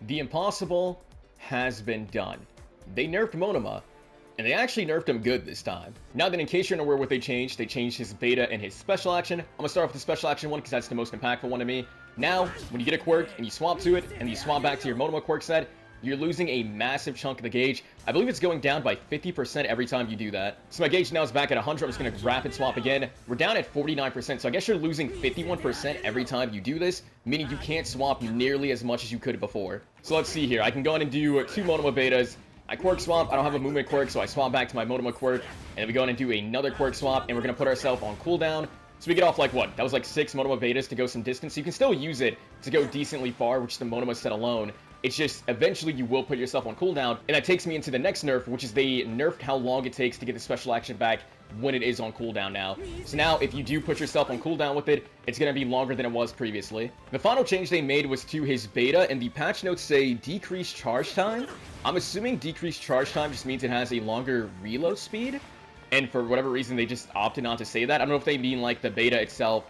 The impossible has been done. They nerfed Monoma, and they actually nerfed him good this time. Now that in case you're unaware what they changed his beta and his special action. I'm gonna start off with the special action one because that's the most impactful one to me. Now, when you get a quirk and you swap to it, and you swap back to your Monoma quirk set, you're losing a massive chunk of the gauge. I believe it's going down by 50% every time you do that. So my gauge now is back at 100. I'm just going to rapid swap again. We're down at 49%, so I guess you're losing 51% every time you do this, meaning you can't swap nearly as much as you could before. So let's see here. I can go in and do 2 Monoma betas. I quirk swap. I don't have a movement quirk, so I swap back to my Monoma quirk. And then we go in and do another quirk swap, and we're going to put ourselves on cooldown. So we get off like what? That was like 6 Monoma betas to go some distance. So you can still use it to go decently far, which the Monoma set alone. It's just, eventually you will put yourself on cooldown, and that takes me into the next nerf, which is they nerfed how long it takes to get the special action back when it is on cooldown now. So now, if you do put yourself on cooldown with it, it's going to be longer than it was previously. The final change they made was to his beta, and the patch notes say decreased charge time. I'm assuming decreased charge time just means it has a longer reload speed, and for whatever reason, they just opted not to say that. I don't know if they mean like the beta itself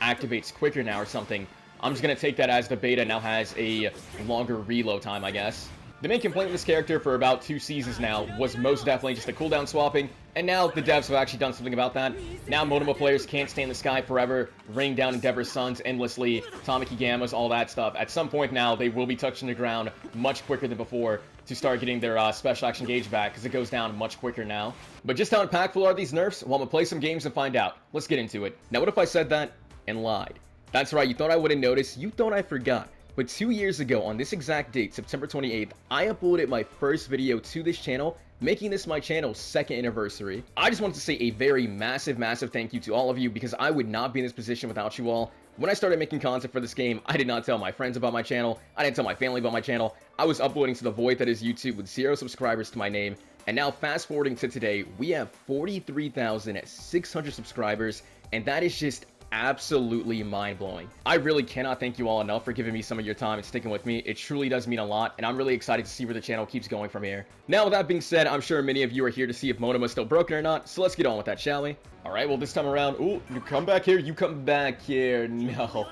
activates quicker now or something. I'm just going to take that as the beta now has a longer reload time, I guess. The main complaint with this character for about 2 seasons now was most definitely just the cooldown swapping, and now the devs have actually done something about that. Now Monoma players can't stay in the sky forever, rain down Endeavor's suns endlessly, Tamaki Gammas, all that stuff. At some point now, they will be touching the ground much quicker than before to start getting their special action gauge back, because it goes down much quicker now. But just how impactful are these nerfs? Well, I'm going to play some games and find out. Let's get into it. Now, what if I said that and lied? That's right, you thought I wouldn't notice, you thought I forgot. But 2 years ago, on this exact date, September 28th, I uploaded my first video to this channel, making this my channel's 2nd anniversary. I just wanted to say a very massive thank you to all of you, because I would not be in this position without you all. When I started making content for this game, I did not tell my friends about my channel, I didn't tell my family about my channel. I was uploading to the void that is YouTube with 0 subscribers to my name. And now fast forwarding to today, we have 43,600 subscribers, and that is just absolutely mind-blowing. I really cannot thank you all enough for giving me some of your time and sticking with me. It truly does mean a lot, and I'm really excited to see where the channel keeps going from here. Now, with that being said, I'm sure many of you are here to see if Monoma is still broken or not, so let's get on with that, shall we? Alright, well, this time around... Ooh, you come back here, you come back here. No.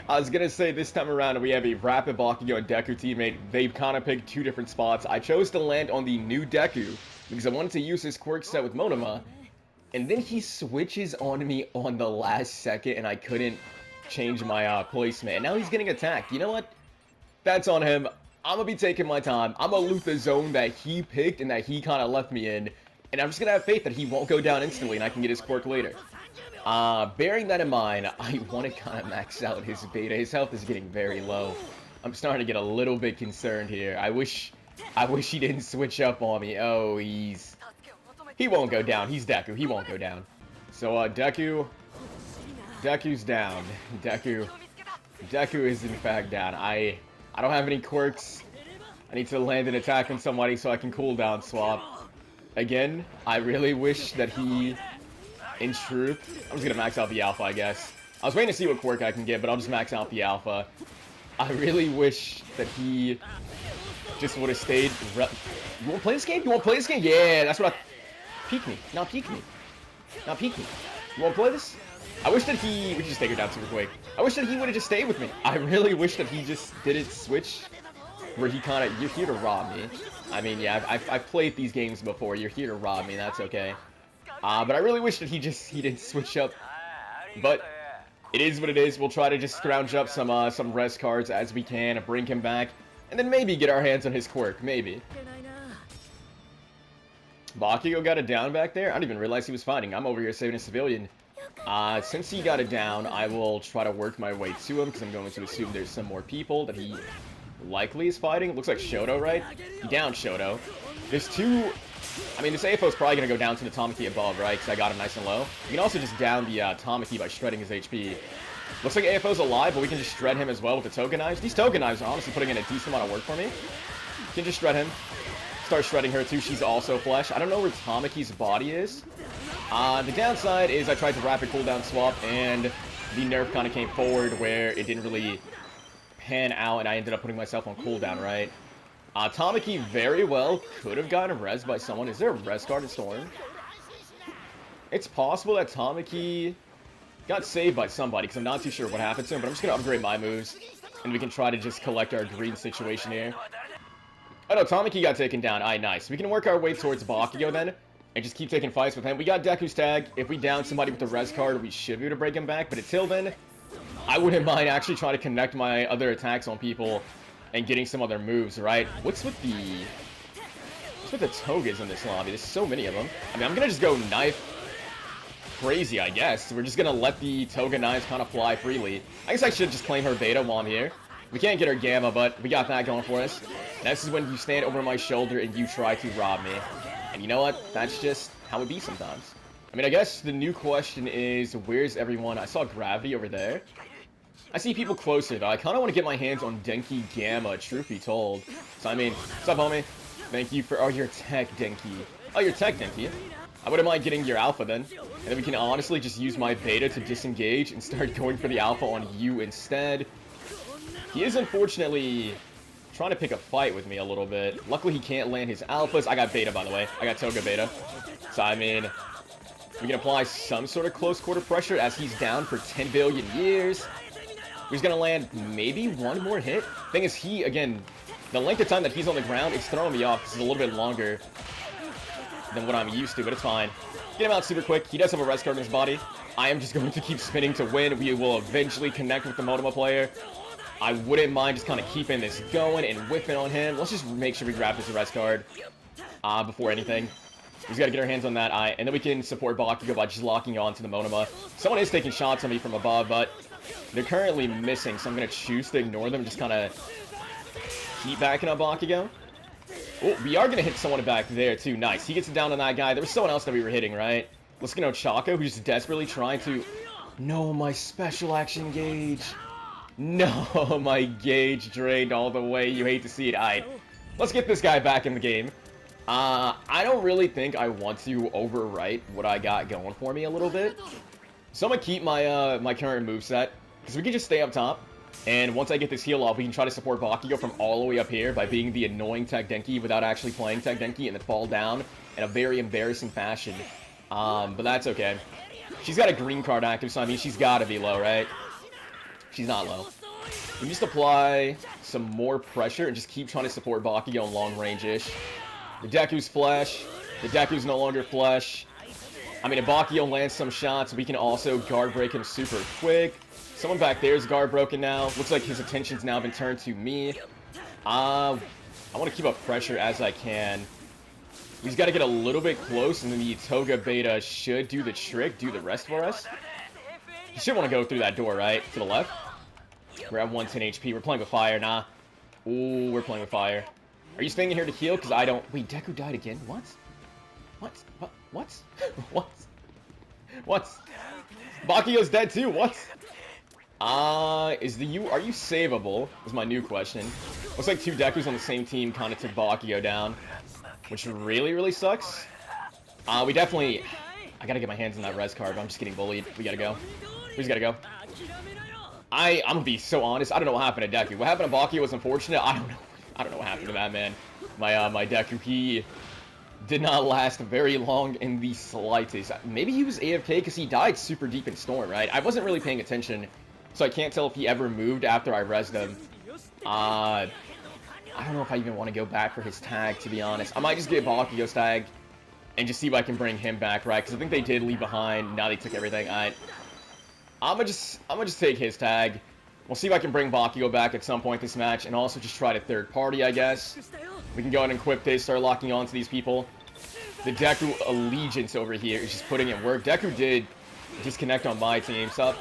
I was gonna say, this time around, we have a Rapid Bakugo and Deku teammate. They've kind of picked 2 different spots. I chose to land on the new Deku, because I wanted to use his quirk set with Monoma. And then he switches on me on the last second, and I couldn't change my placement. And now he's getting attacked. You know what? That's on him. I'm going to be taking my time. I'm going to loot the zone that he picked and that he kind of left me in. And I'm just going to have faith that he won't go down instantly and I can get his quirk later. Bearing that in mind, I want to kind of max out his beta. His health is getting very low. I'm starting to get a little bit concerned here. I wish he didn't switch up on me. Oh, he won't go down. He's Deku. He won't go down. So, Deku's down. Deku is in fact down. I don't have any quirks. I need to land an attack on somebody so I can cooldown swap. Again, I really wish that he, in truth, I'm just gonna max out the alpha, I guess. I was waiting to see what quirk I can get, but I'll just max out the alpha. I really wish that he just would have stayed. You wanna play this game? You wanna play this game? Yeah, that's what I... Peek me. Not peek me. Not peek me. You wanna play this? I wish that he... We can just take her down super quick. I wish that he would have just stayed with me. I really wish that he just didn't switch. Where he kind of... You're here to rob me. I mean, yeah, I've played these games before. You're here to rob me. That's okay. But I really wish that he didn't switch up. But it is what it is. We'll try to just scrounge up some res cards as we can and bring him back. And then maybe get our hands on his quirk. Maybe. Bakugo got it down back there? I didn't even realize he was fighting. I'm over here saving a civilian. Since he got it down, I will try to work my way to him, because I'm going to assume there's some more people that he likely is fighting. It looks like Shoto, right? He downed Shoto. There's 2... I mean, this AFO is probably going to go down to the Tamaki above, right? Because I got him nice and low. You can also just down the Tamaki by shredding his HP. Looks like AFO's alive, but we can just shred him as well with the token knives. These token knives are honestly putting in a decent amount of work for me. You can just shred him. Start shredding her too. She's also flesh. I don't know where Tamaki's body is. The downside is I tried to rapid cooldown swap, and the nerf kind of came forward where it didn't really pan out, and I ended up putting myself on cooldown, right? Tamaki very well could have gotten res by someone. Is there a res card in Storm? It's possible that Tamaki got saved by somebody, because I'm not too sure what happened to him, but I'm just going to upgrade my moves, and we can try to just collect our green situation here. Oh no, Tamaki got taken down. Alright, nice. We can work our way towards Bakugo then, and just keep taking fights with him. We got Deku's tag. If we down somebody with the res card, we should be able to break him back, but until then, I wouldn't mind actually trying to connect my other attacks on people and getting some other moves, right? What's with the togas in this lobby? There's so many of them. I mean, I'm gonna just go knife crazy, I guess. We're just gonna let the toga knives kind of fly freely. I guess I should just claim her beta while I'm here. We can't get her gamma, but we got that going for us. And this is when you stand over my shoulder and you try to rob me. And you know what? That's just how it be sometimes. I mean, I guess the new question is, where's everyone? I saw Gravity over there. I see people closer, though. I kind of want to get my hands on Denki Gamma, truth be told. So, I mean, what's up, homie? Thank you for... Oh, your tech, Denki. Oh, your tech, Denki. I wouldn't mind getting your alpha, then. And then we can honestly just use my beta to disengage and start going for the alpha on you instead. He is, unfortunately, trying to pick a fight with me a little bit. Luckily, he can't land his alphas. I got beta, by the way. I got toga beta. So, I mean... we can apply some sort of close quarter pressure as he's down for 10 billion years. He's gonna land maybe one more hit. Thing is, he, again, the length of time that he's on the ground, it's throwing me off. This is a little bit longer than what I'm used to, but it's fine. Get him out super quick. He does have a res card in his body. I am just going to keep spinning to win. We will eventually connect with the Monoma player. I wouldn't mind just kind of keeping this going and whipping on him. Let's just make sure we grab his res card before anything. We've got to get our hands on that eye, and then we can support Bakugo by just locking on to the Monoma. Someone is taking shots on me from above, but they're currently missing, so I'm going to choose to ignore them, just kind of keep backing up Bakugo. Oh, we are going to hit someone back there, too. Nice. He gets it down on that guy. There was someone else that we were hitting, right? Let's get Ochako, who's desperately trying to... No, my special action gauge. No, my gauge drained all the way. You hate to see it. All right, let's get this guy back in the game. I don't really think I want to overwrite what I got going for me a little bit. So I'm going to keep my my current moveset, because we can just stay up top. And once I get this heal off, we can try to support Bakugo from all the way up here by being the annoying Tech Denki without actually playing Tech Denki and then fall down in a very embarrassing fashion. But that's okay. She's got a green card active, so I mean, she's got to be low, right? She's not low. We can just apply some more pressure and just keep trying to support Bakugo in long range-ish. The Deku's flesh. The Deku's no longer flesh. I mean, if Bakugo lands some shots, we can also guard break him super quick. Someone back there is guard broken now. Looks like his attention's now been turned to me. I want to keep up pressure as I can. He's got to get a little bit close, and then the Toga Beta should do the trick, do the rest for us. You should want to go through that door, right? To the left. We're at 110 HP. We're playing with fire, nah. Ooh, we're playing with fire. Are you staying in here to heal? Because I don't... Wait, Deku died again? What? What? What? What? What? Bakugo's dead too, what? Are you savable? Is my new question. Looks like two Dekus on the same team kind of took Bakugo down. Which really, really sucks. We definitely... I gotta get my hands on that res card, but I'm just getting bullied. We gotta go. We just gotta go. I'm gonna be so honest, I don't know what happened to Deku. What happened to Bakugo was unfortunate. I don't know what happened to that, man. My Deku, he did not last very long in the slightest. Maybe he was AFK because he died super deep in Storm, right? I wasn't really paying attention, so I can't tell if he ever moved after I rezzed him. I don't know if I even want to go back for his tag, to be honest. I might just get Bakugo's tag and just see if I can bring him back, right? Because I think they did leave behind. Now they took everything. I'm gonna just take his tag. We'll see if I can bring Bakugo back at some point this match, and also just try to third party, I guess. We can go ahead and equip this, start locking on to these people. The Deku allegiance over here is just putting in work. Deku did disconnect on my team, so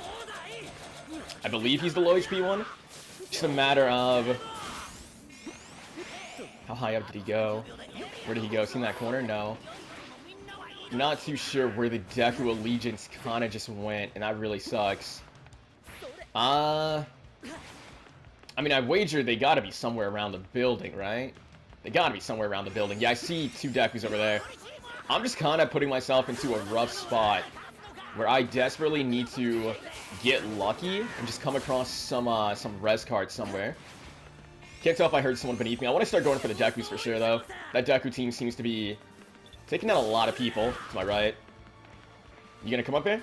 I believe he's the low HP one. Just a matter of how high up did he go? Where did he go? See in that corner? No. Not too sure where the Deku allegiance kind of just went, and that really sucks. I mean, I wager they gotta be somewhere around the building, right? They gotta be somewhere around the building. Yeah, I see two Dekus over there. I'm just kind of putting myself into a rough spot where I desperately need to get lucky and just come across some res cards somewhere. Can't tell if I heard someone beneath me. I want to start going for the Dekus for sure, though. That Deku team seems to be taking out a lot of people to my right. You gonna come up here?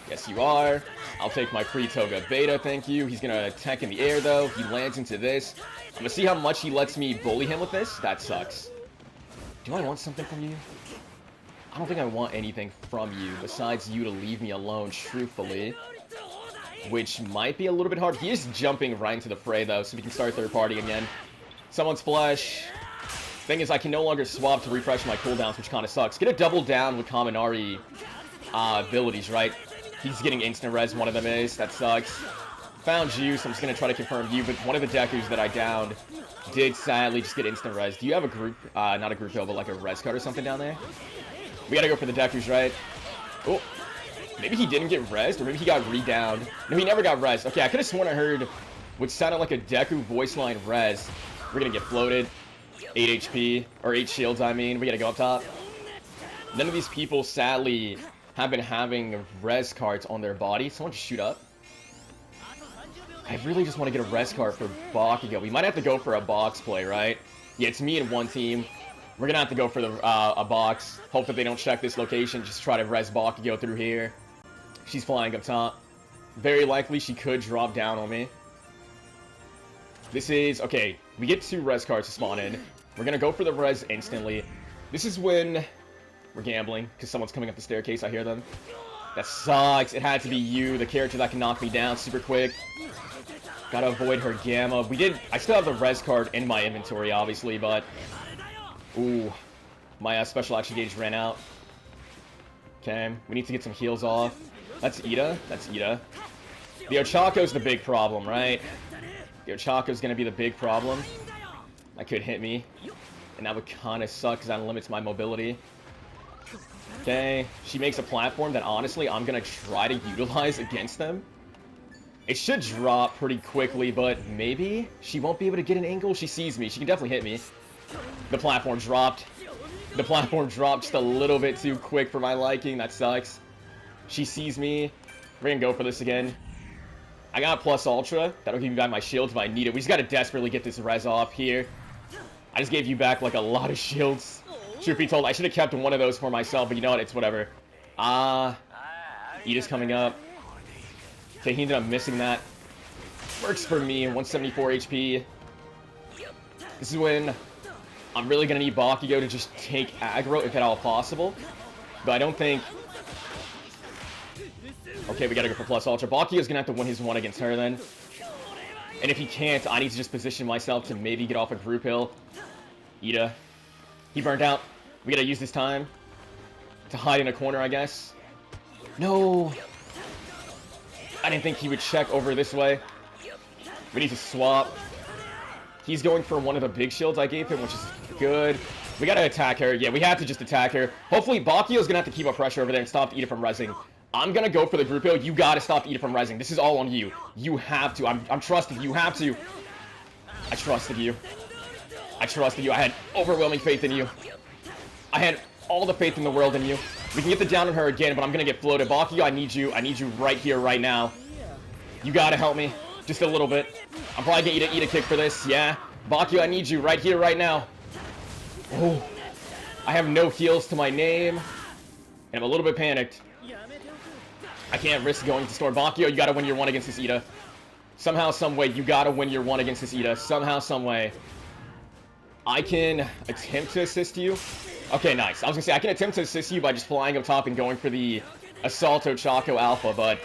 Yes, you are. I'll take my free Toga Beta, thank you. He's gonna attack in the air, though. He lands into this. I'm gonna see how much he lets me bully him with this. That sucks. Do I want something from you? I don't think I want anything from you besides you to leave me alone, truthfully. Which might be a little bit hard. He is jumping right into the fray, though, so we can start third party again. Someone's flesh. Thing is, I can no longer swap to refresh my cooldowns, which kind of sucks. Get a double down with Kaminari abilities, right? He's getting instant res, one of them is. That sucks. Found you, so I'm just going to try to confirm you, but one of the Dekus that I downed did sadly just get instant res. Do you have a group, not a group kill, but like a res card or something down there? We got to go for the Dekus, right? Oh, maybe he didn't get resed, or maybe he got re-downed. No, he never got resed. Okay, I could have sworn I heard what sounded like a Deku voice line res. We're going to get floated. 8 HP, or 8 shields, I mean. We got to go up top. None of these people, sadly, have been having res cards on their body. Someone just shoot up. I really just want to get a res card for Bakugo. We might have to go for a box play, right? Yeah, it's me and one team. We're going to have to go for the a box. Hope that they don't check this location. Just try to res Bakugo through here. She's flying up top. Very likely she could drop down on me. This is... Okay, we get 2 res cards to spawn in. We're going to go for the res instantly. This is when... We're gambling, because someone's coming up the staircase. I hear them. That sucks. It had to be you, the character that can knock me down super quick. Gotta avoid her Gamma. We did... I still have the res card in my inventory, obviously, but... Ooh. My special action gauge ran out. Okay, we need to get some heals off. That's Ida. That's Ida. The Ochako's the big problem, right? The Ochako's gonna be the big problem. That could hit me. And that would kind of suck, because that limits my mobility. Okay, she makes a platform that honestly I'm gonna try to utilize against them. It should drop pretty quickly, but maybe she won't be able to get an angle. She sees me. She can definitely hit me. The platform dropped. The platform dropped just a little bit too quick for my liking. That sucks. She sees me. We're gonna go for this again. I got plus ultra. That'll give me back my shields if I need it. We just gotta desperately get this res off here. I just gave you back like a lot of shields. Truth be told, I should have kept one of those for myself, but you know what? It's whatever. Ida's coming up. Okay, he ended up missing that. Works for me. 174 HP. This is when I'm really going to need Bakugo to just take aggro, if at all possible. But I don't think... Okay, we got to go for plus ultra. Bakugo's going to have to win his one against her then. And if he can't, I need to just position myself to maybe get off a group hill. Ida. He burned out. We gotta use this time to hide in a corner, I guess. No! I didn't think he would check over this way. We need to swap. He's going for one of the big shields I gave him, which is good. We gotta attack her. Yeah, we have to just attack her. Hopefully, Bakugo's gonna have to keep up pressure over there and stop Ida from rezzing. I'm gonna go for the group hill. You gotta stop Ida from rezzing. This is all on you. You have to. I'm trusting. You have to. I trusted you. I trusted you. I had overwhelming faith in you. I had all the faith in the world in you. We can get the down on her again, but I'm gonna get floated. Bakugo, I need you. I need you right here, right now. You gotta help me. Just a little bit. I'm probably gonna eat a kick for this. Yeah. Bakugo, I need you right here, right now. Oh. I have no heals to my name. And I'm a little bit panicked. I can't risk going to store. Bakugo, you gotta win your one against this Ida. Somehow, some way, you gotta win your one against this Ida. Somehow, some way. I can attempt to assist you. Okay, nice. I was gonna say, I can attempt to assist you by just flying up top and going for the Assault Ochako Alpha, but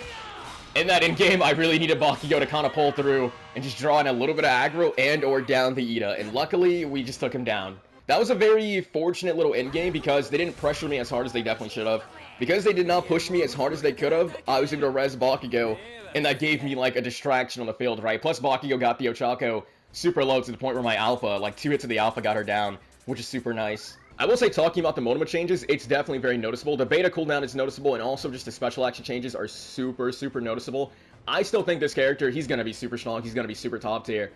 in that in-game, I really needed Bakugo to kind of pull through and just draw in a little bit of aggro and or down the Ida, and luckily, we just took him down. That was a very fortunate little in-game because they didn't pressure me as hard as they definitely should have. Because they did not push me as hard as they could have, I was able to res Bakugo, and that gave me, like, a distraction on the field, right? Plus, Bakugo got the Ochako super low to the point where my Alpha, like, 2 hits of the Alpha got her down, which is super nice. I will say, talking about the Monoma changes, it's definitely very noticeable. The beta cooldown is noticeable, and also just the special action changes are super, super noticeable. I still think this character, he's going to be super strong. He's going to be super top tier.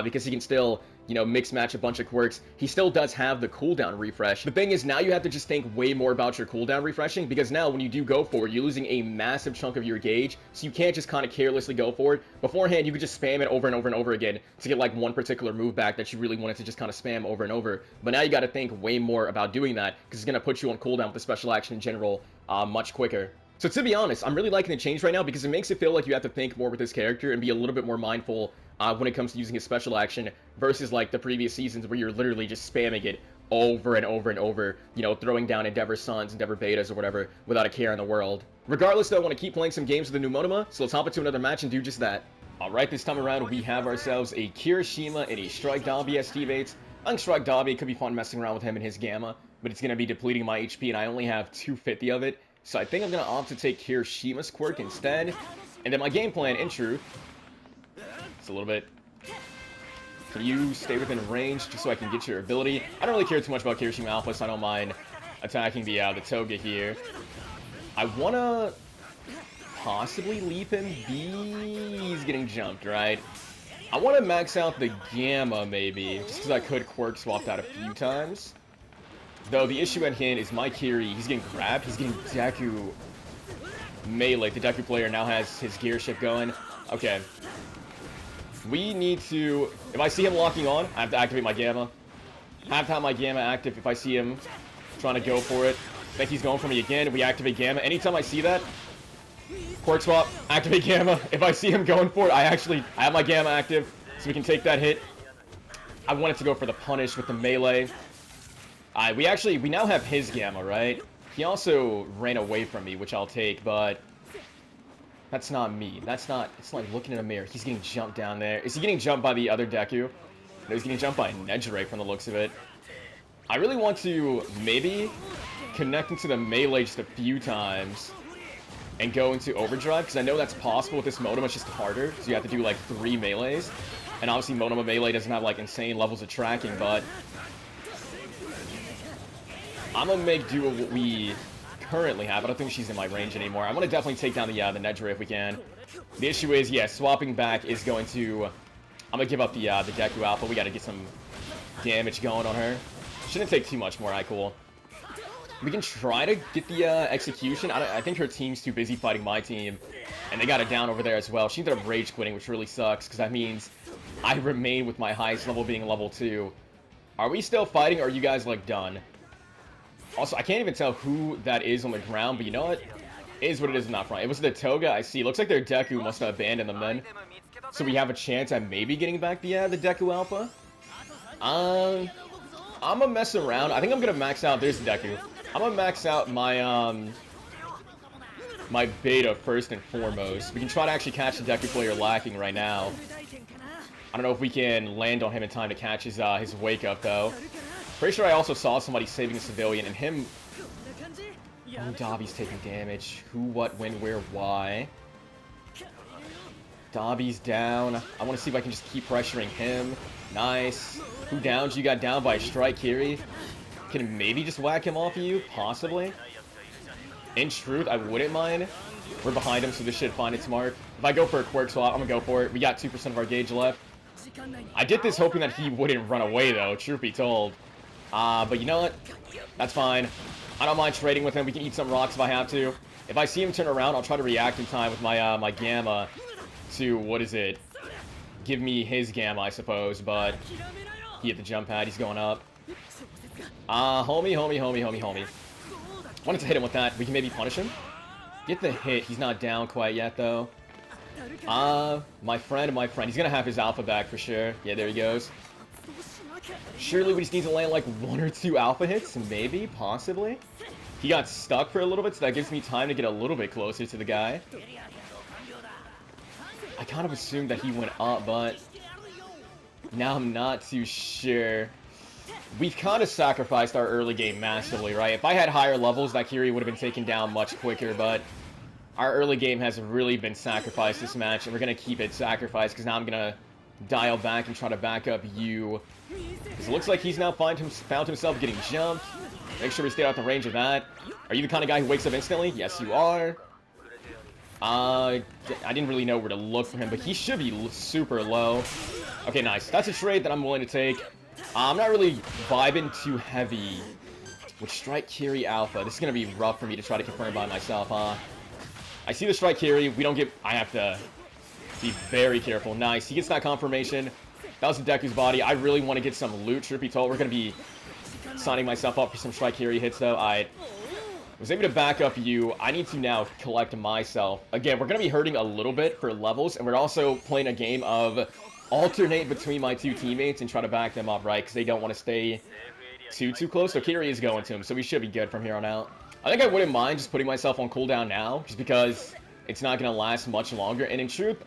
Because he can still, you know, mix match a bunch of quirks. He still does have the cooldown refresh. The thing is, now you have to just think way more about your cooldown refreshing, because now when you do go for it, you're losing a massive chunk of your gauge, so you can't just kind of carelessly go for it. Beforehand, you could just spam it over and over and over again to get like one particular move back that you really wanted to just kind of spam over and over. But now you got to think way more about doing that, because it's going to put you on cooldown with the special action in general much quicker. So to be honest, I'm really liking the change right now because it makes it feel like you have to think more with this character and be a little bit more mindful when it comes to using his special action versus like the previous seasons where you're literally just spamming it over and over and over, you know, throwing down Endeavor Suns, Endeavor Betas, or whatever, without a care in the world. Regardless, though, I want to keep playing some games with the new Monoma, so let's hop into another match and do just that. Alright, this time around, we have ourselves a Kirishima and a Strike Dobby as teammates. I think Strike Dobby, it could be fun messing around with him and his Gamma, but it's going to be depleting my HP, and I only have 250 of it, so I think I'm going to opt to take Kirishima's quirk instead. And then my game plan, in truth, it's a little bit... Can you stay within range just so I can get your ability? I don't really care too much about Kirishima Alpha, so I don't mind attacking the Toga here. I want to possibly leave him be... He's getting jumped, right? I want to max out the Gamma, maybe, just because I could quirk swapped out a few times. Though the issue at hand is my Kiri, he's getting grabbed, he's getting Deku melee. The Deku player now has his gear shift going. Okay. We need to... If I see him locking on, I have to activate my Gamma. I have to have my Gamma active if I see him trying to go for it. I think he's going for me again. We activate Gamma. Anytime I see that, quirk swap, activate Gamma. If I see him going for it, I have my Gamma active, so we can take that hit. I wanted to go for the punish with the melee. We now have his Gamma, right? He also ran away from me, which I'll take, but that's not me. It's like looking in a mirror. He's getting jumped down there. Is he getting jumped by the other Deku? No, he's getting jumped by Nejire from the looks of it. I really want to maybe connect into the melee just a few times and go into overdrive, because I know that's possible with this Monoma. It's just harder, so you have to do like 3 melees. And obviously Monoma melee doesn't have like insane levels of tracking, but I'm gonna make do with what we currently have. I don't think she's in my range anymore. I want to definitely take down the Nejire if we can. The issue is, yeah, swapping back is going to... I'm gonna give up the Deku Alpha. We gotta get some damage going on her. Shouldn't take too much more. Alright, cool. We can try to get the execution. I think her team's too busy fighting my team, and they got it down over there as well. She ended up rage quitting, which really sucks, because that means I remain with my highest level being level 2. Are we still fighting, or are you guys, like, done? Also, I can't even tell who that is on the ground, but you know what? It is what it is in that front. It was the Toga, I see. Looks like their Deku must have abandoned them then. So we have a chance at maybe getting back the Deku Alpha. I'm gonna mess around. I think I'm gonna max out. There's the Deku. I'm gonna max out my my beta first and foremost. We can try to actually catch the Deku player lacking right now. I don't know if we can land on him in time to catch his wake up though. Pretty sure I also saw somebody saving a civilian, and him... Oh, Dobby's taking damage. Who, what, when, where, why? Dobby's down. I want to see if I can just keep pressuring him. Nice. Who downs? You got down by Strike Kiri. Can maybe just whack him off of you? Possibly. In truth, I wouldn't mind. We're behind him, so this should find its mark. If I go for a quirk swap, I'm going to go for it. We got 2% of our gauge left. I did this hoping that he wouldn't run away, though, truth be told. But you know what? That's fine. I don't mind trading with him. We can eat some rocks if I have to. If I see him turn around, I'll try to react in time with my my Gamma to, what is it? Give me his Gamma, I suppose, but he hit the jump pad. He's going up. Homie. Wanted to hit him with that. We can maybe punish him. Get the hit. He's not down quite yet, though. My friend. He's gonna have his alpha back for sure. Yeah, there he goes. Surely we just need to land like 1 or 2 alpha hits, maybe, possibly. He got stuck for a little bit, so that gives me time to get a little bit closer to the guy. I kind of assumed that he went up, but now I'm not too sure. We've kind of sacrificed our early game massively, right? If I had higher levels, that Kiri would have been taken down much quicker, but our early game has really been sacrificed this match, and we're going to keep it sacrificed, because now I'm going to dial back and try to back up you. Because it looks like he's now found himself getting jumped. Make sure we stay out the range of that. Are you the kind of guy who wakes up instantly? Yes, you are. I didn't really know where to look for him, but he should be super low. Okay, nice. That's a trade that I'm willing to take. I'm not really vibing too heavy with Strike Kiri Alpha. This is going to be rough for me to try to confirm by myself, huh? I see the Strike Kiri. We don't get... I have to be very careful. Nice. He gets that confirmation. That was Deku's body. I really want to get some loot, truth be told. We're going to be signing myself up for some Strike Kiri hits, though. Was able to back up you. I need to now collect myself. Again, we're going to be hurting a little bit for levels, and we're also playing a game of alternate between my two teammates and try to back them up, right? Because they don't want to stay too close. So Kiri is going to him, so we should be good from here on out. I think I wouldn't mind just putting myself on cooldown now, just because it's not going to last much longer. And in truth,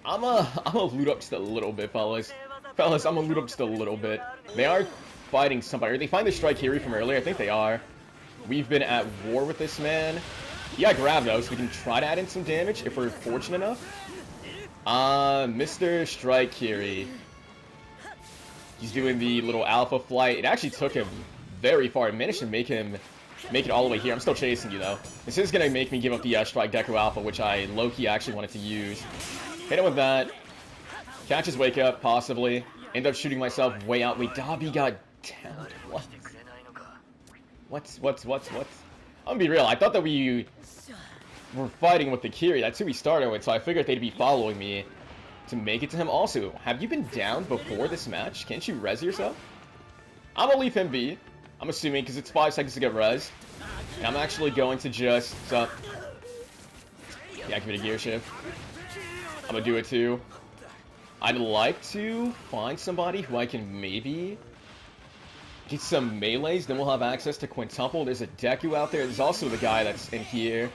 I'm a loot up just a little bit, fellas. Fellas, I'm a loot up just a little bit. They are fighting somebody. Are they find the strike Kiri from earlier? I think they are. We've been at war with this man. Yeah, grab those. So we can try to add in some damage if we're fortunate enough. Mr. Strike Kiri. He's doing the little alpha flight. It actually took him very far. It managed to make it all the way here. I'm still chasing you, though. This is going to make me give up the Strike Deku Alpha, which I low-key actually wanted to use. Hit him with that. Catch his wake up, possibly. End up shooting myself way out. Wait, Dabi got down. What? What's? I'm gonna be real. I thought that we were fighting with the Kiri. That's who we started with, so I figured they'd be following me to make it to him. Also, have you been down before this match? Can't you res yourself? I'm gonna leave him be. I'm assuming, because it's 5 seconds to get res. And I'm actually going to just deactivate a gear shift. I'm gonna do it too. I'd like to find somebody who I can maybe get some melees, then we'll have access to quintuple. There's a Deku out there. There's also the guy that's in here.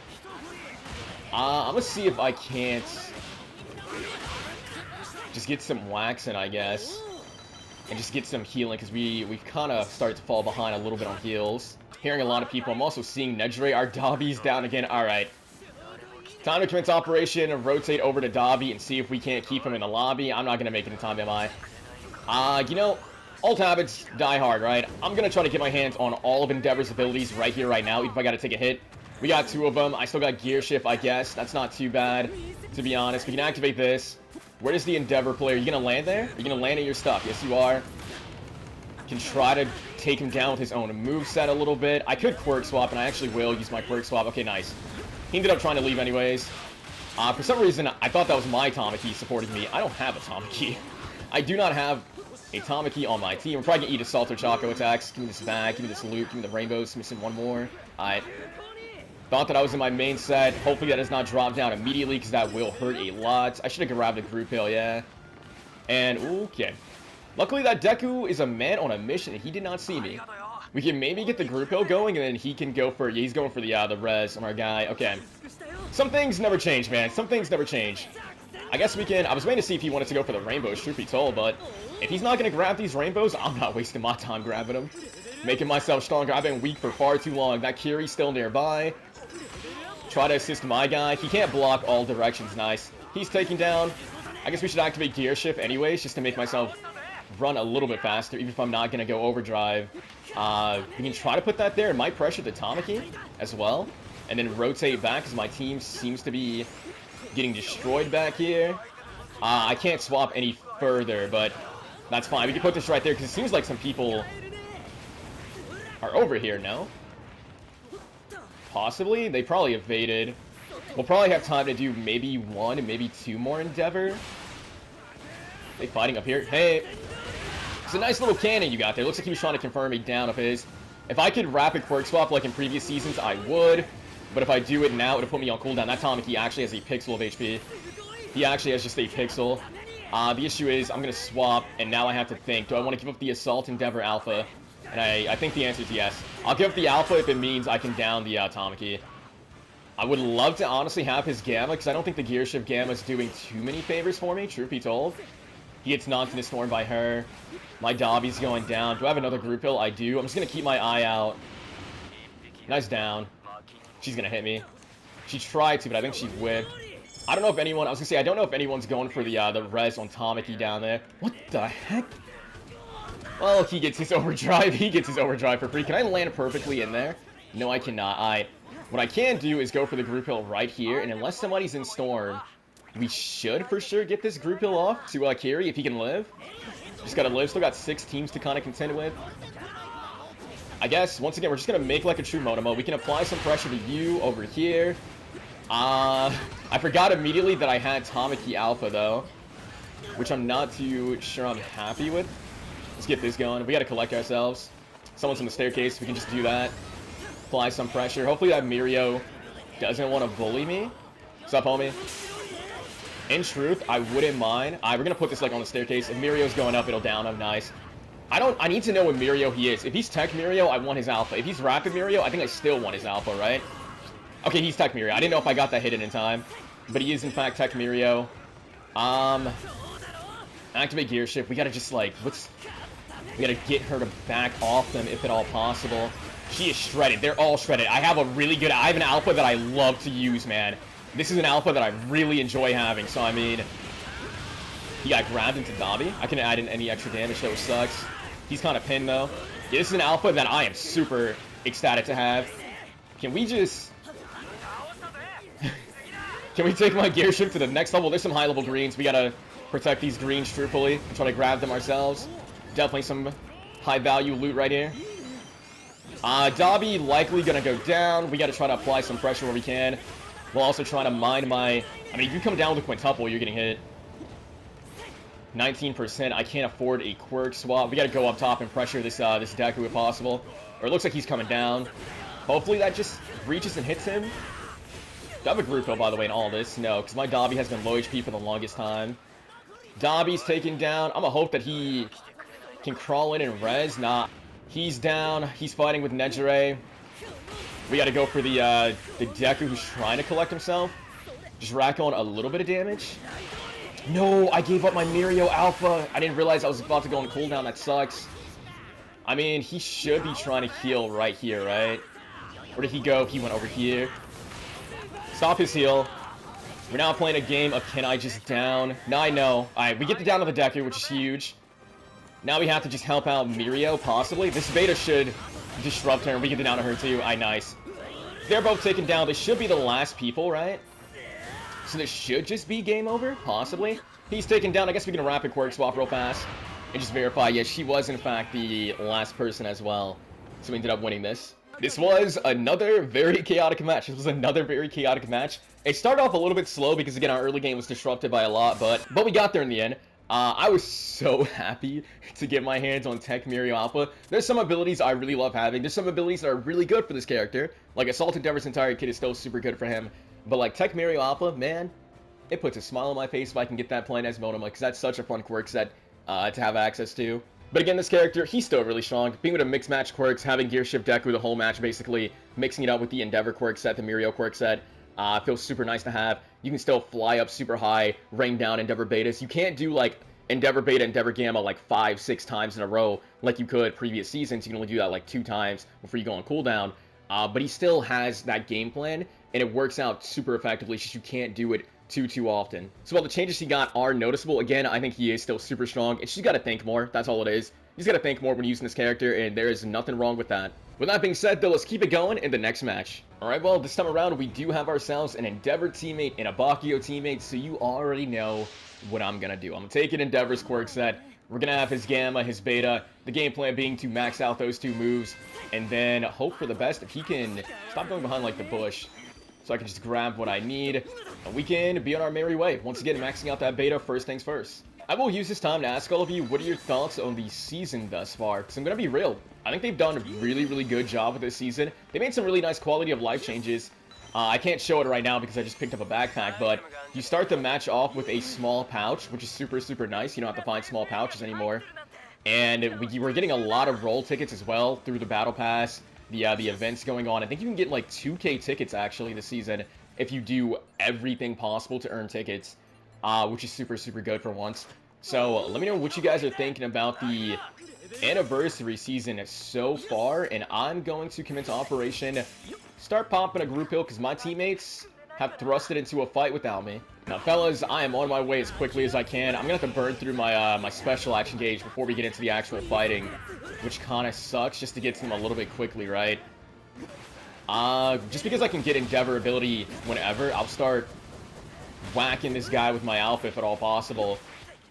I'm gonna see if I can't just get some wax in, I guess, and just get some healing, because we've kind of started to fall behind a little bit on heals. Hearing a lot of people. I'm also seeing Nedre. Our Dabi's down again. All right. Time to commence operation and rotate over to Dabi and see if we can't keep him in the lobby. I'm not gonna make it in time, am I? You know, old habits die hard, right? I'm going to try to get my hands on all of Endeavor's abilities right here, right now, even if I got to take a hit. We got 2 of them. I still got Gear Shift, I guess. That's not too bad, to be honest. We can activate this. Where is the Endeavor player? Are you going to land there? Are you going to land at your stuff? Yes, you are. Can try to take him down with his own moveset a little bit. I could Quirk Swap, and I actually will use my Quirk Swap. Okay, nice. He ended up trying to leave anyways. For some reason, I thought that was my Tamaki supporting me. I don't have a Tamaki. I do not have a Tamaki on my team. I'm probably gonna eat Assault or Choco attacks. Give me this bag, give me this loot, give me the rainbows. Missing one more. Alright. Thought that I was in my main set. Hopefully that does not drop down immediately, because that will hurt a lot. I should have grabbed a group heal, yeah. And, okay. Luckily that Deku is a man on a mission, and he did not see me. We can maybe get the group heal going, and then he can go for, yeah, he's going for the res on our guy. Okay. Some things never change, man. Some things never change. I guess we can. I was waiting to see if he wanted to go for the rainbows, truth be told, but if he's not going to grab these rainbows, I'm not wasting my time grabbing them. Making myself stronger. I've been weak for far too long. That Kiri's still nearby. Try to assist my guy. He can't block all directions. Nice. He's taking down. I guess we should activate Gear Shift anyways, just to make myself run a little bit faster, even if I'm not going to go overdrive. We can try to put that there. It might pressure the Tamaki as well, and then rotate back, because my team seems to be getting destroyed back here. I can't swap any further, but that's fine. We can put this right there, because it seems like some people are over here, no? Possibly? They probably evaded. We'll probably have time to do maybe 1, maybe 2 more Endeavor. They fighting up here? Hey! It's a nice little cannon you got there. Looks like he was trying to confirm a down of his. If I could rapid Quirk Swap like in previous seasons, I would. But if I do it now, it'll put me on cooldown. That Tamaki actually has a pixel of HP. He actually has just a pixel. The issue is, I'm going to swap, and now I have to think. Do I want to give up the Assault Endeavor Alpha? And I think the answer is yes. I'll give up the Alpha if it means I can down the Tamaki. I would love to honestly have his Gamma, because I don't think the Gear Shift Gamma is doing too many favors for me, truth be told. He gets knocked into Storm by her. My Dabi's going down. Do I have another group hill? I do. I'm just going to keep my eye out. Nice down. She's going to hit me. She tried to, but I think she whipped. I don't know if anyone... I was going to say, I don't know if anyone's going for the res on Tamaki down there. What the heck? Well, he gets his overdrive. He gets his overdrive for free. Can I land perfectly in there? No, I cannot. What I can do is go for the group hill right here, and unless somebody's in Storm, we should for sure get this group hill off to Kiri if he can live. Just gotta live. Still got 6 teams to kind of contend with. I guess, once again, we're just gonna make like a true Monoma. We can apply some pressure to you over here. I forgot immediately that I had Tamaki Alpha, though, which I'm not too sure I'm happy with. Let's get this going. We gotta collect ourselves. Someone's on the staircase. We can just do that. apply some pressure. Hopefully that Mirio doesn't want to bully me. What's up, homie? In truth, I wouldn't mind. We're gonna put this like on the staircase. If Mirio's going up, it'll down him. Nice. I need to know what Mirio he is. If he's Tech Mirio, I want his alpha. If he's Rapid Mirio, I think I still want his alpha, right? Okay, he's Tech Mirio. I didn't know if I got that hidden in time, but he is in fact Tech Mirio. Activate Gear Shift. We gotta just like, we gotta get her to back off them if at all possible. She is shredded. They're all shredded. I have an alpha that I love to use, man. This is an alpha that I really enjoy having, so I mean, he got grabbed into Dobby. I couldn't add in any extra damage, that which sucks. He's kind of pinned, though. Yeah, this is an alpha that I am super ecstatic to have. Can we just... Can we take my gear shift to the next level? There's some high-level greens. We gotta protect these greens truthfully and try to grab them ourselves. Definitely some high-value loot right here. Dobby likely gonna go down. We gotta try to apply some pressure where we can. We'll also try to mine my... I mean, if you come down with a quintuple, you're getting hit. 19%. I can't afford a quirk swap. We gotta go up top and pressure this Deku if possible. Or it looks like he's coming down. Hopefully that just reaches and hits him. Do I have a group kill, by the way, in all this? No, because my Dobby has been low HP for the longest time. Dobby's taken down. I'm gonna hope that he can crawl in and res. Nah. He's down. He's fighting with Nejire. We gotta go for the Deku who's trying to collect himself. Just rack on a little bit of damage. No, I gave up my Mirio Alpha. I didn't realize I was about to go on cooldown. That sucks. I mean, he should be trying to heal right here, right? Where did he go? He went over here. Stop his heal. We're now playing a game of can I just down? Now I know. Alright, we get the down of the Deku, which is huge. Now we have to just help out Mirio, possibly. This beta should disrupt her, and we get the down of her too. Alright, nice. They're both taken down. They should be the last people, right? So this should just be game over, possibly. He's taken down. I guess we can rapid quirk swap real fast and just verify. Yes, she was in fact the last person as well. So we ended up winning this. This was another very chaotic match. It started off a little bit slow because, again, our early game was disrupted by a lot, but we got there in the end. I was so happy to get my hands on Tech Mirio Alpha. There's some abilities I really love having. There's some abilities that are really good for this character. Like, Assault Endeavor's entire kit is still super good for him. But, like, Tech Mirio Alpha, man, it puts a smile on my face if I can get that playing as Monoma, because that's such a fun quirk set to have access to. But again, this character, he's still really strong. Being able to mix match quirks, having Gear Shift Deku the whole match, basically mixing it up with the Endeavor quirk set, the Mirio quirk set, feels super nice to have. You can still fly up super high, rain down Endeavor betas. You can't do, like, Endeavor beta, Endeavor gamma, like 5-6 times in a row like you could previous seasons. You can only do that, like, 2 times before you go on cooldown. But he still has that game plan, and it works out super effectively. It's just you can't do it too often. So while the changes he got are noticeable, again, I think he is still super strong. It's just got to think more. That's all it is. You just got to think more when using this character, and there is nothing wrong with that. With that being said, though, let's keep it going in the next match. Alright, well, this time around, we do have ourselves an Endeavor teammate and a Bakio teammate, so you already know what I'm going to do. I'm going to take an Endeavor's quirk set. We're going to have his Gamma, his Beta, the game plan being to max out those 2 moves, and then hope for the best if he can stop going behind, like, the bush, so I can just grab what I need, and we can be on our merry way. Once again, maxing out that Beta, first things first. I will use this time to ask all of you, what are your thoughts on the season thus far? Because I'm going to be real. I think they've done a really good job with this season. They made some really nice quality of life changes. I can't show it right now because I just picked up a backpack, but you start the match off with a small pouch, which is super nice. You don't have to find small pouches anymore. And we're getting a lot of roll tickets as well through the battle pass, the events going on. I think you can get like 2K tickets actually this season if you do everything possible to earn tickets, which is super good for once. So let me know what you guys are thinking about the anniversary season so far, and I'm going to commence Operation Start popping a group kill because my teammates have thrusted into a fight without me. Now, fellas, I am on my way as quickly as I can. I'm going to have to burn through my my special action gauge before we get into the actual fighting, which kind of sucks just to get to them a little bit quickly, right? Just because I can get Endeavor ability whenever, I'll start whacking this guy with my Alpha if at all possible.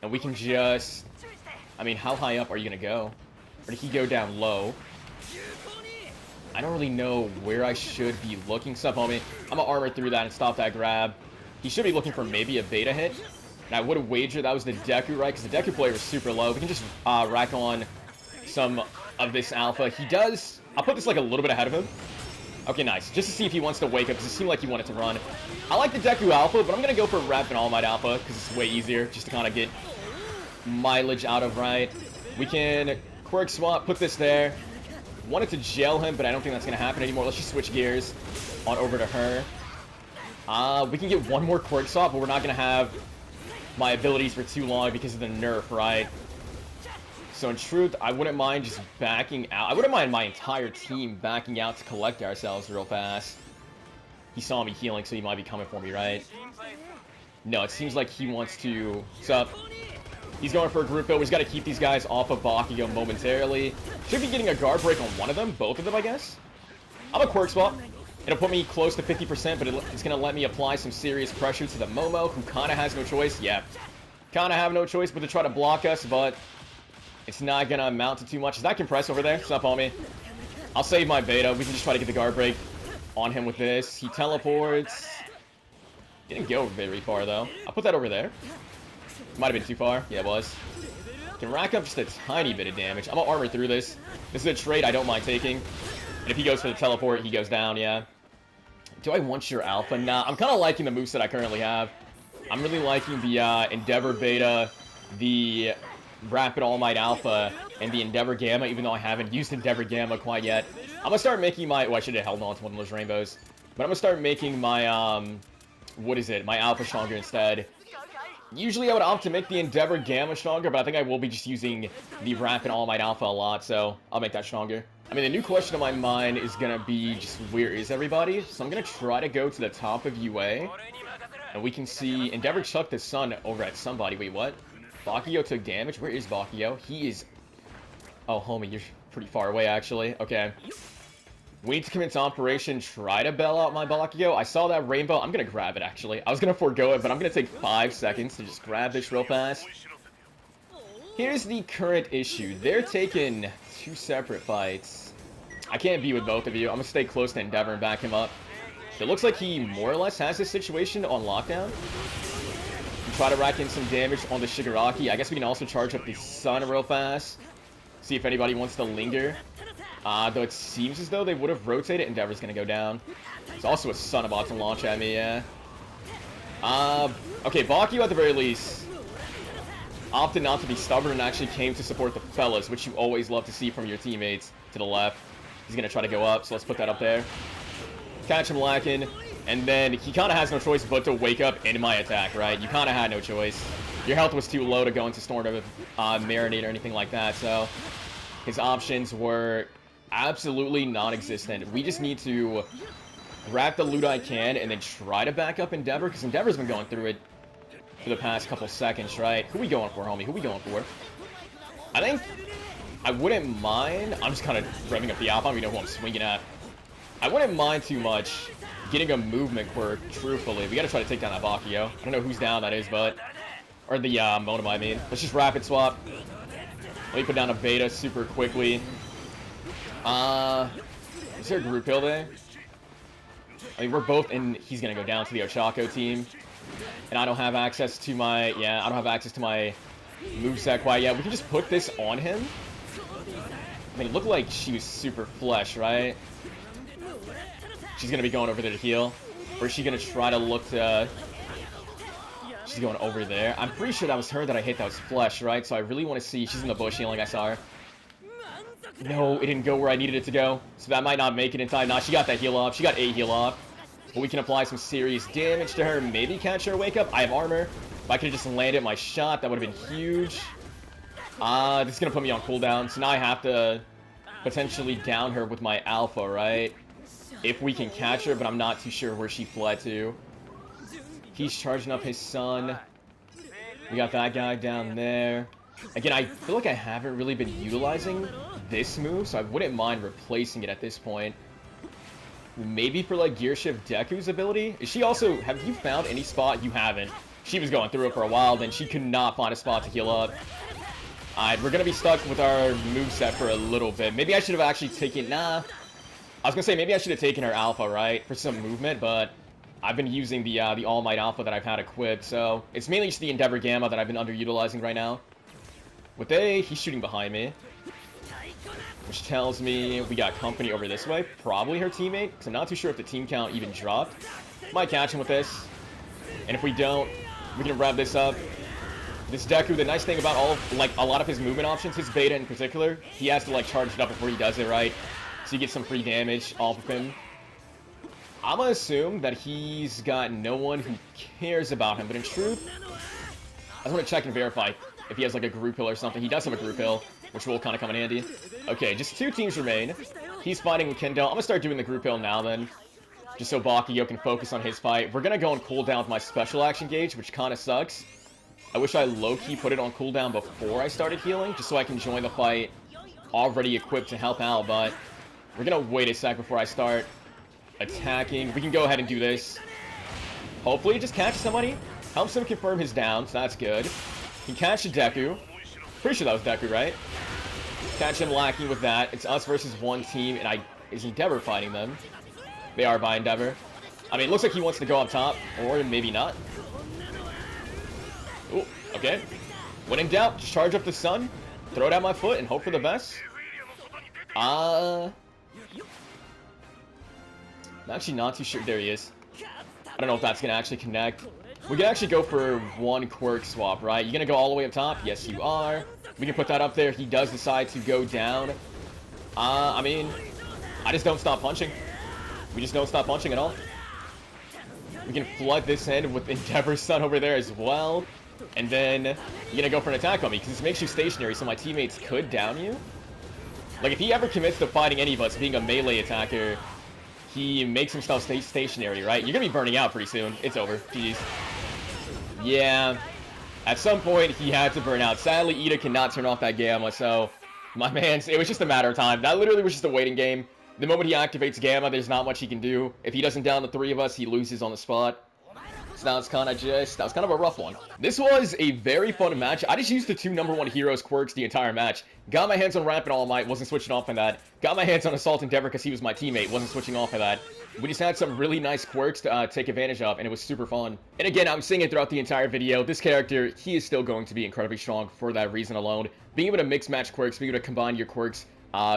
And we can just... I mean, how high up are you going to go? Or did he go down low? I don't really know where I should be looking. Stuff, homie. I'm going to armor through that and stop that grab. He should be looking for maybe a beta hit. And I would have wagered that was the Deku, right? Because the Deku player was super low. We can just rack on some of this Alpha. He does... I'll put this like a little bit ahead of him. Okay, nice. Just to see if he wants to wake up, because it seemed like he wanted to run. I like the Deku Alpha, but I'm going to go for Rapid All Might Alpha, because it's way easier, just to kind of get mileage out of, right? We can Quirk Swap, put this there. Wanted to jail him, but I don't think that's going to happen anymore. Let's just switch gears on over to her. We can get one more Quirk Swap, but we're not going to have my abilities for too long because of the nerf, right? So in truth, I wouldn't mind just backing out. I wouldn't mind my entire team backing out to collect ourselves real fast. He saw me healing, so he might be coming for me, right? No, it seems like he wants to... What's up? He's going for a group build. We just got to keep these guys off of Bakugo momentarily. Should be getting a guard break on one of them. Both of them, I guess. I'm a Quirk Swap. It'll put me close to 50%, but it's going to let me apply some serious pressure to the Momo, who kind of has no choice. Yeah, kind of have no choice but to try to block us, but it's not going to amount to too much. Is that compress over there? It's not on me. I'll save my beta. We can just try to get the guard break on him with this. He teleports. Didn't go very far, though. I'll put that over there. Might have been too far. Yeah, it was. Can rack up just a tiny bit of damage. I'm going to armor through this. This is a trade I don't mind taking. And if he goes for the teleport, he goes down, yeah. Do I want your Alpha? Nah, I'm kind of liking the moveset I currently have. I'm really liking the Endeavor Beta, the Rapid All Might Alpha, and the Endeavor Gamma, even though I haven't used Endeavor Gamma quite yet. I'm going to start making my... Oh, I should have held on to one of those rainbows. But I'm going to start making my, what is it? My Alpha stronger instead. Usually I would opt to make the Endeavor Gamma stronger, but I think I will be just using the Rapid All Might Alpha a lot, so I'll make that stronger. I mean, the new question on my mind is going to be just where is everybody? So I'm going to try to go to the top of UA, and we can see Endeavor chucked the sun over at somebody. Wait, what? Bakugo took damage? Where is Bakugo? He is... Oh, homie, you're pretty far away, actually. Okay. We need to commence operation, try to bail out my Bakugo. I saw that rainbow. I'm going to grab it, actually. I was going to forego it, but I'm going to take 5 seconds to just grab this real fast. Here's the current issue. They're taking 2 separate fights. I can't be with both of you. I'm going to stay close to Endeavor and back him up. It looks like he more or less has this situation on lockdown. Try to rack in some damage on the Shigaraki. I guess we can also charge up the sun real fast. See if anybody wants to linger. Though it seems as though they would have rotated. Endeavor's going to go down. There's also a sun about to launch at me, yeah. Okay, Bakugo at the very least opted not to be stubborn and actually came to support the fellas, which you always love to see from your teammates to the left. He's going to try to go up, so let's put that up there. Catch him lacking, and then he kind of has no choice but to wake up in my attack, right? You kind of had no choice. Your health was too low to go into Storm of Marinade or anything like that, so his options were absolutely non-existent. We just need to grab the loot I can and then try to back up Endeavor, because Endeavor's been going through it for the past couple seconds, right? Who we going for, homie? Who we going for? I think I wouldn't mind. I'm just kind of revving up the Alpha. I don't even know who I'm swinging at. I wouldn't mind too much getting a movement quirk, truthfully. We got to try to take down that Bakugo. I don't know who's down that is, but... Or the Monoma, I mean. Let's just rapid swap. Let me put down a beta super quickly. Is there a group kill there? I mean, we're both in... He's going to go down to the Ochako team. And I don't have access to my... Yeah, I don't have access to my moveset quite yet. We can just put this on him. I mean, it looked like she was super flesh, right? She's going to be going over there to heal. Or is she going to try to look to... She's going over there. I'm pretty sure that was her that I hit. That was flesh, right? So I really want to see... She's in the bush healing. I saw her. No, it didn't go where I needed it to go. So that might not make it in time. Nah, she got that heal off. She got a heal off. But we can apply some serious damage to her. Maybe catch her wake up. I have armor. If I could have just landed my shot, that would have been huge. This is going to put me on cooldown. So now I have to potentially down her with my alpha, right? If we can catch her, but I'm not too sure where she fled to. He's charging up his son. We got that guy down there. Again, I feel like I haven't really been utilizing this move, so I wouldn't mind replacing it at this point. Maybe for, like, Gear Shift Deku's ability? Is she also... Have you found any spot? You haven't. She was going through it for a while, then she could not find a spot to heal up. Alright, we're gonna be stuck with our moveset for a little bit. Maybe I should have actually taken... Nah. I was gonna say, maybe I should have taken her Alpha, right? For some movement, but... I've been using the All Might Alpha that I've had equipped, so... It's mainly just the Endeavor Gamma that I've been underutilizing right now. With A, he's shooting behind me. which tells me we got company over this way. Probably her teammate, because I'm not too sure if the team count even dropped. Might catch him with this. And if we don't, we can wrap this up. This Deku, the nice thing about a lot of his movement options, his beta in particular, he has to like charge it up before he does it, right? So you get some free damage off of him. I'm gonna assume that he's got no one who cares about him, but in truth, I just want to check and verify if he has like a group hill or something. He does have a group hill, which will kind of come in handy. Okay, just 2 teams remain. He's fighting with Kendo. I'm gonna start doing the group hill now then, just so Bakuyo can focus on his fight. We're gonna go on cooldown with my special action gauge, which kind of sucks. I wish I low-key put it on cooldown before I started healing, just so I can join the fight already equipped to help out, but we're gonna wait a sec before I start attacking. We can go ahead and do this. Hopefully just catch somebody. Helps him confirm his down, so that's good. He catched a Deku. Pretty sure that was Deku, right? Catch him lacking with that. It's us versus one team, and is Endeavor fighting them? They are by Endeavor. I mean, it looks like he wants to go up top, or maybe not. Ooh, okay. When in doubt, just charge up the sun, throw it at my foot, and hope for the best. I'm actually not too sure. There he is. I don't know if that's going to actually connect. We can actually go for one quirk swap, right? You going to go all the way up top? Yes, you are. We can put that up there. He does decide to go down. I mean, I just don't stop punching. We just don't stop punching at all. We can flood this in with Endeavor's Sun over there as well. And then you're going to go for an attack on me because this makes you stationary, so my teammates could down you. Like, if he ever commits to fighting any of us being a melee attacker, he makes himself stay stationary, right? You're going to be burning out pretty soon. It's over. GG's. Yeah. At some point, he had to burn out. Sadly, Ida cannot turn off that Gamma, so my man's, it was just a matter of time. That literally was just a waiting game. The moment he activates Gamma, there's not much he can do. If he doesn't down the 3 of us, he loses on the spot. So that was kind of a rough one. This was a very fun match. I just used the 2 #1 heroes quirks the entire match. Got my hands on Rampant All Might, wasn't switching off on that. Got my hands on Assault Endeavor because he was my teammate, wasn't switching off of that. We just had some really nice quirks to take advantage of, and it was super fun. And again, I'm saying it throughout the entire video, this character, he is still going to be incredibly strong for that reason alone. Being able to mix match quirks, being able to combine your quirks,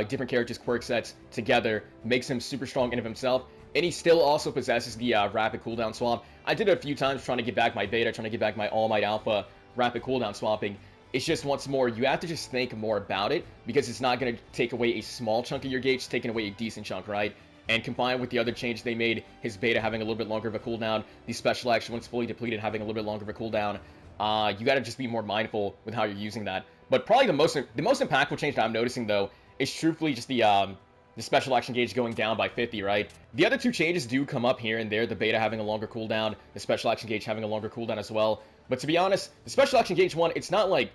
different characters' quirk sets together, makes him super strong in of himself. And he still also possesses the rapid cooldown swap. I did it a few times trying to get back my beta, trying to get back my All Might Alpha rapid cooldown swapping. It's just, once more, you have to just think more about it, because it's not going to take away a small chunk of your gauge, it's taking away a decent chunk, right? And combined with the other changes they made, his beta having a little bit longer of a cooldown, the special action once fully depleted having a little bit longer of a cooldown, you got to just be more mindful with how you're using that. But probably the most impactful change that I'm noticing, though, is truthfully just the special action gauge going down by 50, right? The other 2 changes do come up here and there, the beta having a longer cooldown, the special action gauge having a longer cooldown as well. But to be honest, the special action gauge one, it's not like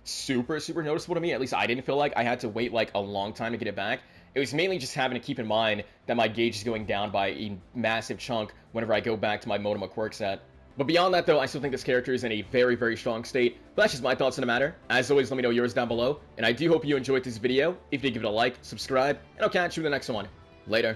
super noticeable to me. At least I didn't feel like I had to wait like a long time to get it back. It was mainly just having to keep in mind that my gauge is going down by a massive chunk whenever I go back to my Monoma quirk set. But beyond that, though, I still think this character is in a very strong state. But that's just my thoughts on the matter. As always, let me know yours down below. And I do hope you enjoyed this video. If you did, give it a like, subscribe, and I'll catch you in the next one. Later.